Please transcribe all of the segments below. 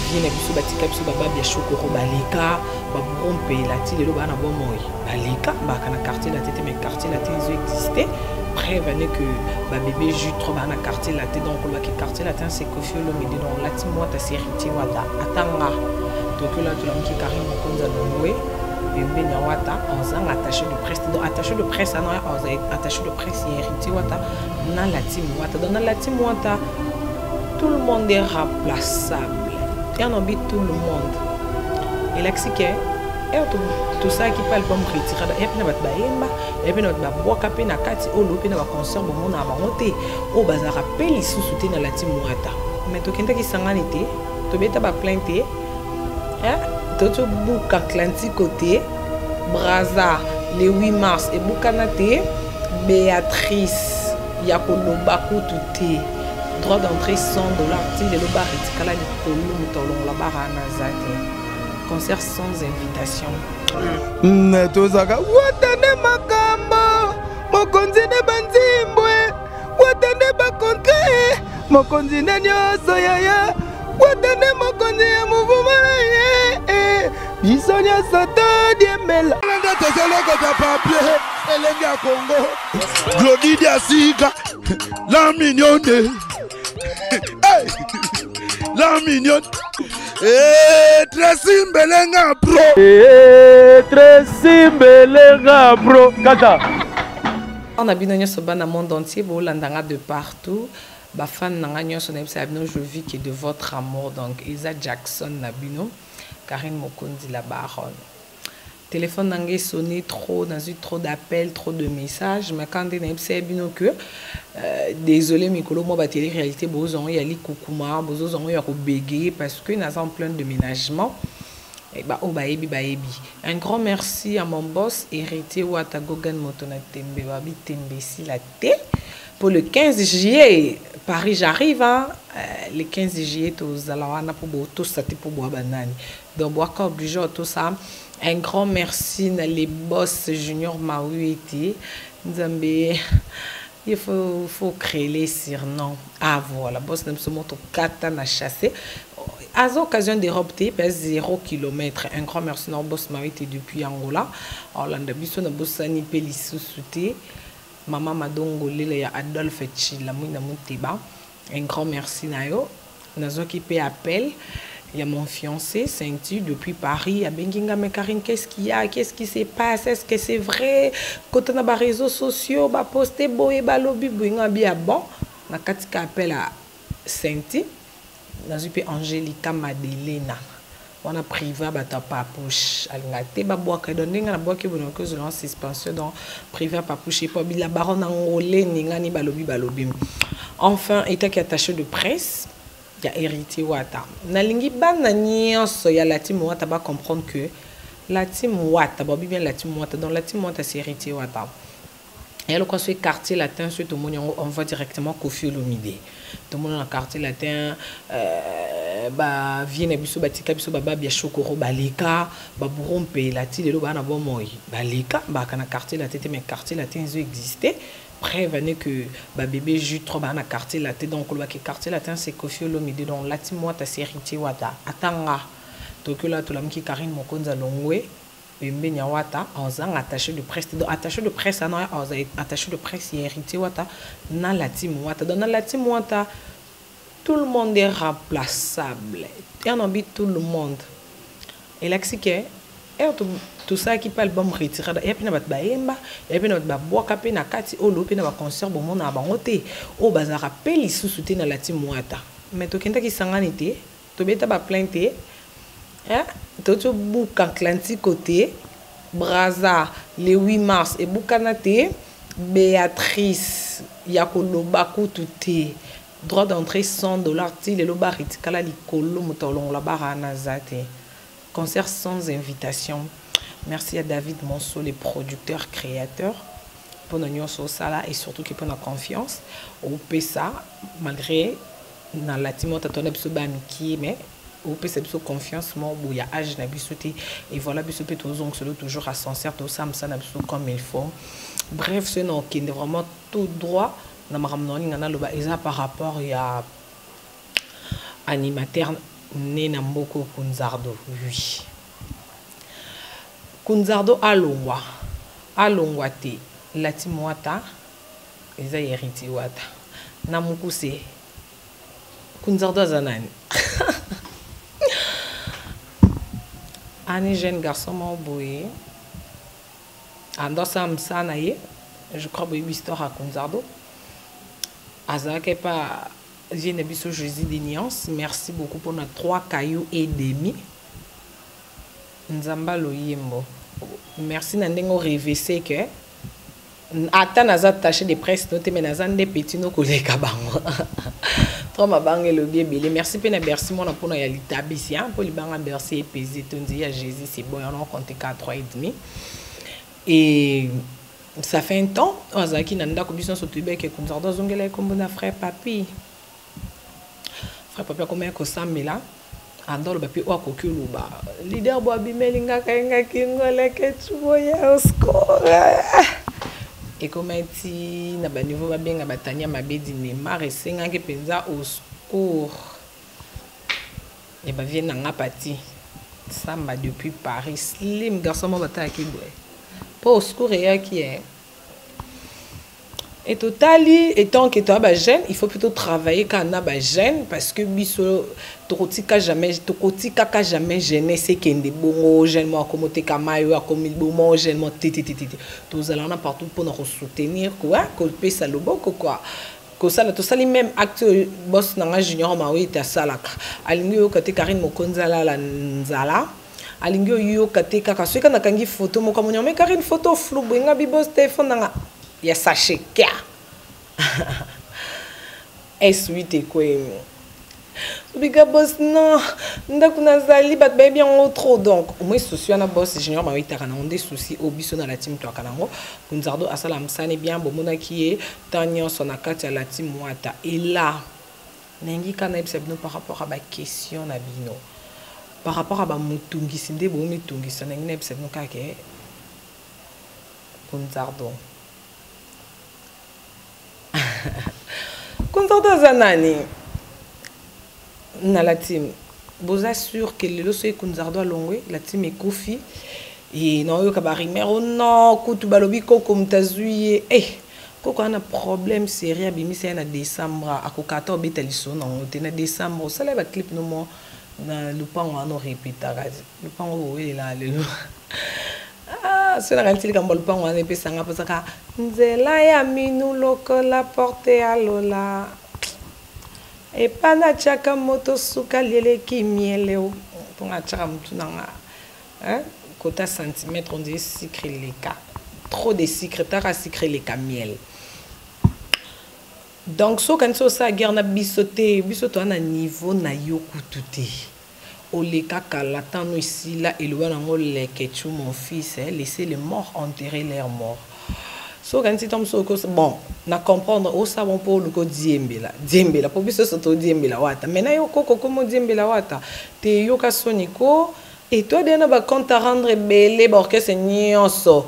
vie na biso batika biso baba bia chokoro baleka baburompe lati lelo bana bomoi baleka baka na quartier la tête mais quartier la tête existait prévenez que bébé jus trop bana quartier la tête donc le quartier la tête c'est Koffi Olomide donc lati moi ta héritier wata atanga donc là tu l'as qui Karim Mokonza Longwe bébé nyawata on attaché de presse donc attaché de presse non attaché de presse héritier wata na lati wata dans la lati wata tout le monde est remplaçable. Et on habite tout le monde. Et là, c'est que tout ça qui parle comme retirer. Et puis, on va et puis, on va boire café na kati olo, puis on va concert bon on a monté. Au bazar rappel ils sous soutenir la team Mouata. Mais tout quelqu'un qui s'enganité, tu bête pas plainter. Hein? Tout bouc Atlantique côté, Braza le 8 mars et Boukanate, Béatrice, Yakolo Bakou touté. Droit d'entrée $100, le bar est calé pour le la barre à Nazate. Concert sans invitation. Tozaka watane makamba mokonzi ne banzimbwe watane bakontre mokonzi ne nyoso yaya watane mokonzi ya mouvement ye biso nyoso todiemela langa tozoloko ta papier elenge ya Congo Glodidi Asika la mignonne. Hey, la mignonne. Tracy Mbelenga bro. Tracy Mbelenga bro. Kata. On a bien ce ban dans le monde entier, vous l'entendez de partout. Ba fan n'angagnon son épisode je vis que de votre amour donc Isa Jackson Nabino, Karine Mokondi la baronne. Téléphone n'a sonné trop, n'a eu trop d'appels, trop de messages. Mais quand on a observé que, désolé, Mikolo, moi, la télé-réalité, bozon, il y a les koukouma, bozon, il y a bégué, parce que nous avons plein de déménagements. Et bah, oh, baebi, baebi. Un grand merci à mon boss, héritier Ouatagogan Motona Tembe, Wabi Tembe, si la T. Pour le 15 juillet, Paris, j'arrive, hein. Le 15 juillet, tous alawana pour tout ça, pour boire banane. Donc, boire obligé tout ça. Un grand merci à les boss Junior Maouiti. Il faut créer les surnoms. Ah voilà, boss de ce moto katana chassé. À l'occasion de Robté, pèse 0 km. Un grand merci à boss Maouiti depuis Angola. Orlando Bisso na bossani pelisouté. Maman Madongo Lele ya Adolphe Chila Mouina Mouteba. Un grand merci Nayo. Nazo qui paie appel. Il y a mon fiancé, Saint-Tu, depuis Paris. Il y a Benginga, mais Karine, qu'est-ce qu'il y a? Qu'est-ce qui se passe? Est-ce que c'est vrai? Quand on a des réseaux sociaux, on a posté, boé, balobi, boinga, bien bon. On a katika appel à Saint-Tu. On a eu Angelica Madelena. On a privé à Papouche. On a bois que donné, on a bois que vous n'avez que en suspension, donc privé à Papouche. Et puis la baronne angolais, ni balobi, balobi. Enfin, il était attaché de presse. Il y a héritier Wata. Nalingi ban nyonso ya la team Wata ba comprendre que la team Wata, ba bien la team Wata dans la team Wata c'est héritier Wata. Et alors quand c'est quartier latin sur tout le monde on va directement Koffi Olomide. Tout le monde dans le quartier latin ba vienne biso batika biso baba bia chokoro baleka ba burompe lati lelo bana bomoi baleka ba kana quartier latin mais quartier latin existait. Prévenez que bébé jus trop bana quartier la tête donc le quartier latin c'est Koffi Olomide donc la team moi ta héritier wata atanga donc là tout l'homme qui Karine Mokonza Longwe bébé nyawata on attaché de presse donc attaché de presse non attaché de presse héritier wata na la team wata dans la team wata tout le monde est remplaçable et on habite tout le monde et là c'est que tout ça qui parle bon retirer et puis na bat baemba et puis na bat boire café na kati olo puis na ba concert bon on a bangoté au bazar rappel ils sous soutenir la team Mouata mais to kenta qui s'enganité to beta ba plainter hein to bouc Atlantique côté Braza le 8 mars et Boukanate Béatrice Yakolo Bakou touté droit d'entrée $100 le bar est calé likolo motolong la barre à Nazate. Concert sans invitation. Merci à David Monceau, les producteurs, créateurs, pour notre sala et surtout pour notre confiance. Au PSA, malgré dans la team, on a qui mais au PSA, confiance, moi, il y a âge, et voilà, toujours à sincère, tout ça, comme il faut. Bref, c'est non, qui est vraiment tout droit. Par rapport à animateur Nena Mboko Kunzardo, oui. Kunzardo alongwa. Alongwa te. Lati mwata. Eza yeriti wata. Namukuse. Kunzardo zanani. Ani jeune garçon m'a oublié. Ando samsana ye. Je crois que c'est histoire à Kunzardo. Azake pas. J'ai une biso Jésus des nuances. Merci beaucoup pour notre 3 cailloux et demi. Nzamba loyembo. Merci nandengo revese que ata naza taché de presse noté mais naza des petits no koleka bango. Trop ma bangue le bien belé. Merci pena merci mon pour na yalita bisia pour li banga bercer pesé tonzi ya Jésus c'est bon on compte 4 et demi. Et ça fait un temps azaki nanda ko biso sotuba ke Kunzardo zongela ko mbona frère papi. Frère papi ko me ko samela. Andolo bapi wa kokuluba leader bo abimelinga kainga kingola ke tuboya oscola et comme ti na ba niveau ba benga batania mabedi ne mare senga ke penza au secours et ba vient nga pati samba depuis Paris slim garçon mo bata ki boy po au secours et qui est et totali étant que toi ba jeune il faut plutôt travailler quand on a ba jeune parce que biso tokotika jamais gêné c'est kende bongo jeune moi comme te kamayo comme bongo jeune moi titi tous allons partout pour nous soutenir quoi que pesa le boko quoi que ça to sali même acte boss nanga junior mawi ta salaka alingi yo kate Karine Mokonza la nzala alingi yo kate kaka soka na kangi photo mo comme mais Karine photo flou benga bi boss téléphone nanga ya sachet kia S8 quoi biga boss non ndakuna zali bat baby en trop donc moi souci na boss junior ma wita kana onde souci obiso na la team to kanango Kunzardo asala msane bien bomona qui est tanyo sona kati ya la team wata et là nengi kana ebsebno par rapport à ba question na bino par rapport à ba mutungisi nde bo mitungisa nengi na ebsebno kake Kunzardo Kunzardo zanani na la team vous assure que le loso Kunzardo alongwe la team est kofi et non yo kabari mero non kutu balobi koko mtazui koko ana problème sérieux bimisa na décembre akokata obeta liso na ngote na décembre sala ba clip no mo na lupango ano répéta gazi lupango we la lelo sona kanti kamba lupango ana pesanga posaka nzela ya minu lokola porte alola et pas na chaka moto suka liele ki miele pour na chaka mutu nanga hein quota centimètre on dit sucre les cas trop de sucre tara sucre les cas miel donc so quand ça guerre na bisoto na niveau na yokutu te oleka kala tano ici là et loin ngo lekechu mon fils laisser les morts enterrer leurs morts. So quand tu so bon na comprendre au savon pour le ko diembela pour biso soto diembela wata mena yo koko comme diembela wata te yo ka soniko et toi dena ba compte à rendre belé borkese nyonso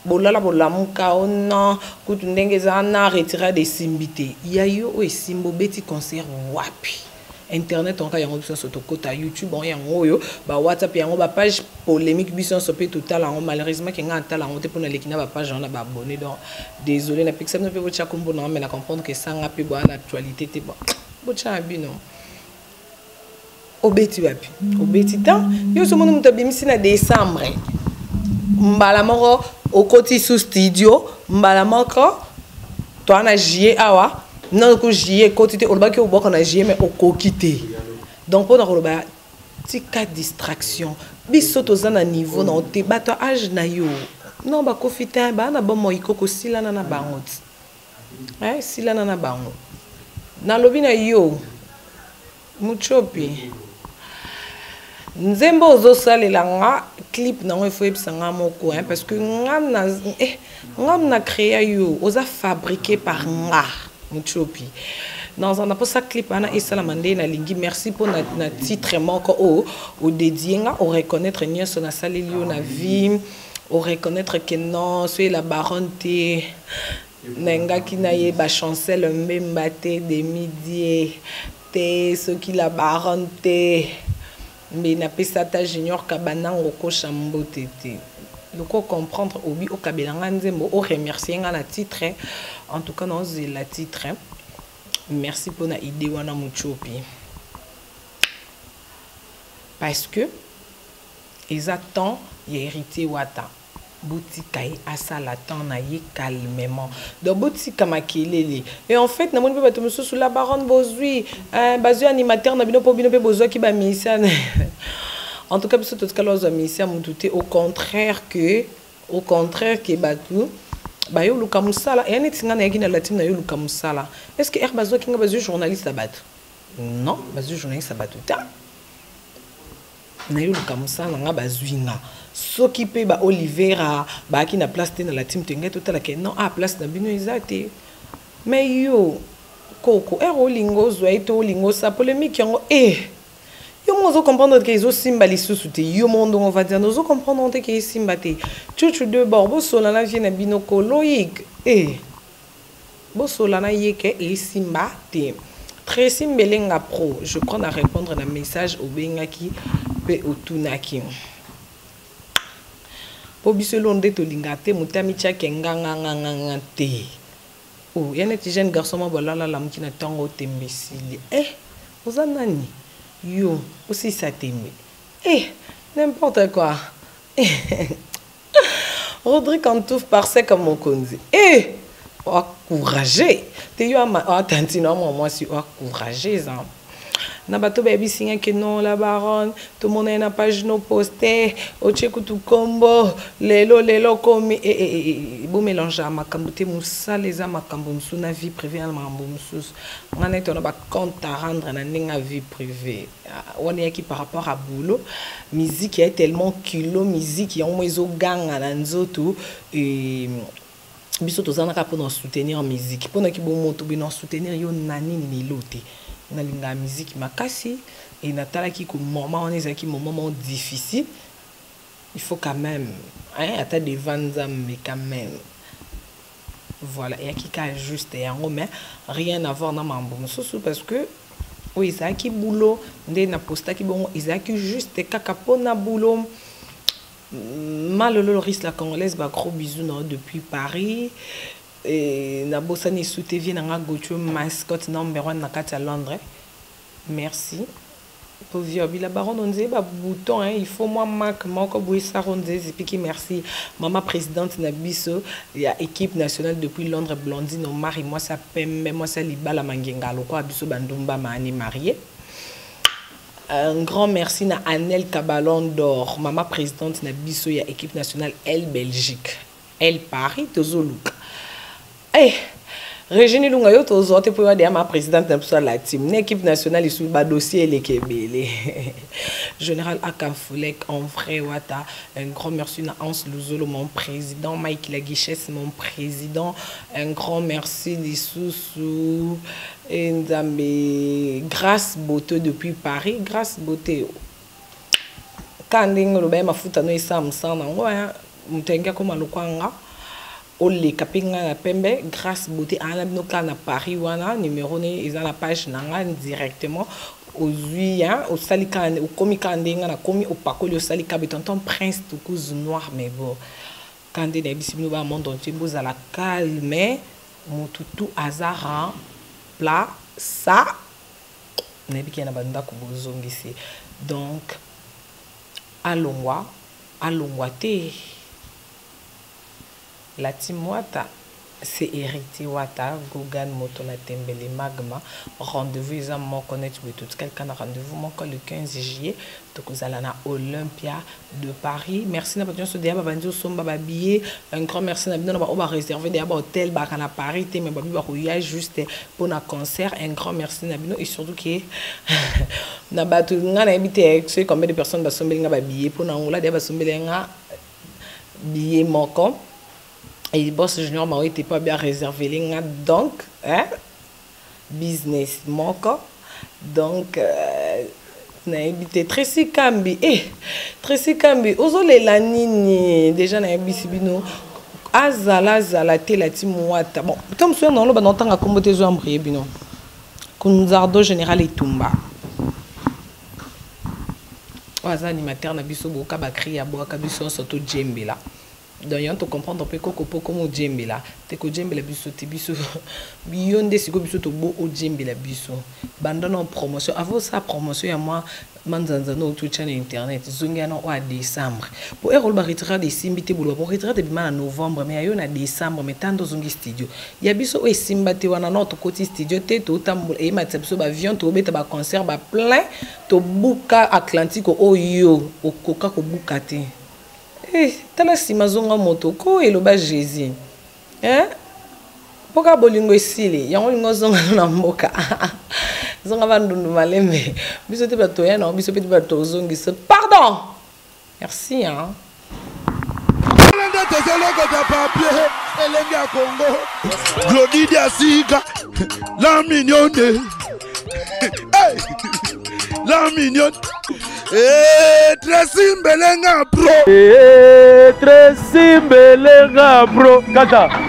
bolala bolamuka ona kutu ndenge za na retirer des simbité ya yo o simbo beti concert wapi internet on ka yango biso soto kota YouTube on yango yo ba WhatsApp yango ba page polémique biso so pe total en malheureusement ki nga tala on te pona lekina ba page on a ba abonné donc désolé na pixel no pe bo tcha kombo na mais na comprendre que ça nga pe bo l'actualité te bon bo tcha bino obeti wapi obeti tan yo so mono mutabimisi na décembre mbala moko okoti sous studio mbala moko to ana jie awa non que j'y côté au bas que au bas qu'on a j'y mais au coquité donc pour nous ba tika distraction bisoto za na niveau na te bato âge na yo non ba kofita ba na bon moi koko sila na bango sila na bango na lobi na yo muchopi nzembo zo salela nga clip na ngo faut ebsanga moko parce que ngam na créé yo oza fabriqué par nga Muchopi. Dans un après ça clip ana isa la mande na lingi merci pour na titre moko au dédié nga au reconnaître nyonso na salelio na vie au reconnaître que non c'est la baronne te nenga ki na ye ba chancel mbemba te de midi te soki la baronne te mais na pesata junior kabanango ko chambote te loko comprendre obi o kabelanga nzembo o remercier nga na titre en tout cas non c'est la titre merci pour na idée wana muchopi parce que ils attendent y hérité wata boutique à ça l'attend na y calmement donc boutique makelele et en fait na moni ba to sous la baronne bozui bazui animateur na bino po bino pe bozwa ki ba misa en tout cas biso to kala zo misa mututé au contraire que batu ba yo luka musala et neti nga na yakina latine na yo luka musala est-ce que bazo kinga bazui journaliste batu non bazui journaliste batu ta na yo luka musala nga bazui nga soki pe ba Olivera ba ki na place te na la team tenga totala ke non a place na bino ezate mais yo koko olingo zo eto olingo sa polémique yango yo mozo comprendre que izo simba lisusu te yo mondo on va dire nous comprendre que simba te chuchu de borbo sola na vie na bino koloik bo sola na yeke simba te très simbelenga pro je prends à répondre na message au bengaki pe otunaki po biso londe to lingate mutami cha kenganga te yana ti jeune garçon ma bolala la mukina tango tembesili oza nani yo aussi ça tembe n'importe quoi Rodrigue Antouf parce comme mon konzi encouragé te yo attention moi si encouragé ça na bato baby singa que non la baronne tout le monde na page no poster o cheku tu combo lelo komi bo mélange makambo te musala eza makambo musu na vie privée na makambo musu ngana to na ba compte à rendre na ninga vie privée on est qui par rapport à boulot musique est tellement kilo musique ya mwezo ganga na nzoto biso tozana ka pour soutenir en musique pour na ki bo moto bi no soutenir yo nani ni loté na linga musique makasi et natala qui comme moment on est qui moment difficile il faut quand même attendre des ventes mais quand même voilà et qui ka juste et en mais rien à voir dans mambo mususu parce que oui ça qui boulot ndé na posta qui bon ils qui juste kaka pona boulot Maloloris la congolaise ba gros bisous non depuis Paris et na bosani soute vie na gocho mascotte number 1 na kati à Londres merci pour via la baronne on dit ba bouton il faut moi marque moko bouissa ronzezi piki merci maman présidente na biso ya équipe nationale depuis Londres Blondine Omar moi ça pembe moi ça libala mangenga loko biso bandumba mani marié. Un grand merci à Anel Cabalon d'Or, maman présidente na biso ya équipe nationale Elle Belgique, Elle Paris, Tozoluka. Régine Lunga yo tozote pour dire ma présidente na la team, l'équipe nationale sous ba dossier les Kebele. Général Akafolek en vrai wata, un grand merci à Hans Luzolo mon président, Mike Laguichesse mon président, un grand merci Lissousou et Nzambe Grâce Beauté depuis Paris, Grâce Beauté. Quand ndingo ba mafuta no isam sana ngoya mutenga ko malukwanga Ole kapinga na pembe Grâce Beauté ana binoka na Paris wana numéro ne ils ont la page nanga directement aux hein au salika au komika ndenga na komi au pakoli au salika betonton prince toukouz noir mais bon quand des bisibino ba monde entier boza la calme mututu azara plat ça nebiki na banda ko bozongisi donc alongwa te la team Wata, c'est hérité Wata, Gogan, Motona Tembele, Magma. Rendez-vous, ils ont mon connaître tout quelqu'un rendez-vous mon le 15 juillet. Donc vous allez à Olympia de Paris. Merci na patron so dia babandi somba babillet. Un grand merci na bino ba réserver des hôtel ba à Paris té mais babi ba koya juste pour un concert. Un grand merci na bino et surtout que na batu nga na habité c'est combien de personnes ba sombeli ba billet pour na ngula dia ba sombeli nga billet moko. Et boss junior m'a été pas bien réservé donc business moko donc na habité Tracy Kambi ozole la nini déjà na bisibino azala te la team Wata bon comme soeur non lo ba notanga kombo te zo ambrier bino Kunzardo Général Etumba. Oaza animateur na biso boka ba cri ya boka biso soto djembe là. Donc on te comprendre un peu comme djembe là. Te ko djembe la biso te biso bionde siko biso to bo o djembe la biso. Bandona en promotion. Avant sa promotion ya moi manzanza no tout channel internet zonga no wa décembre. Pour erol ba retira de simbité boulot. Pour retira de bima en novembre mais ayo na décembre mais tando zongi studio. Ya biso o simbate wana notre côté studio te to tamboul e matsa biso ba avion to beta ba concert ba plein to buka Atlantique o yo o koka ko buka te. Eh, tala sima zonga moto ko eloba Jésus. Hein? Poka bolingo esili, yango lingo zonga na mboka. Zonga bandundu malembe. Biso te bato ya na biso pe bato zongi se. Pardon. Merci hein. Glody Asika, la mignonne. Hey, la mignonne. Tracy Mbelenga bro. Tracy Mbelenga bro. Kata.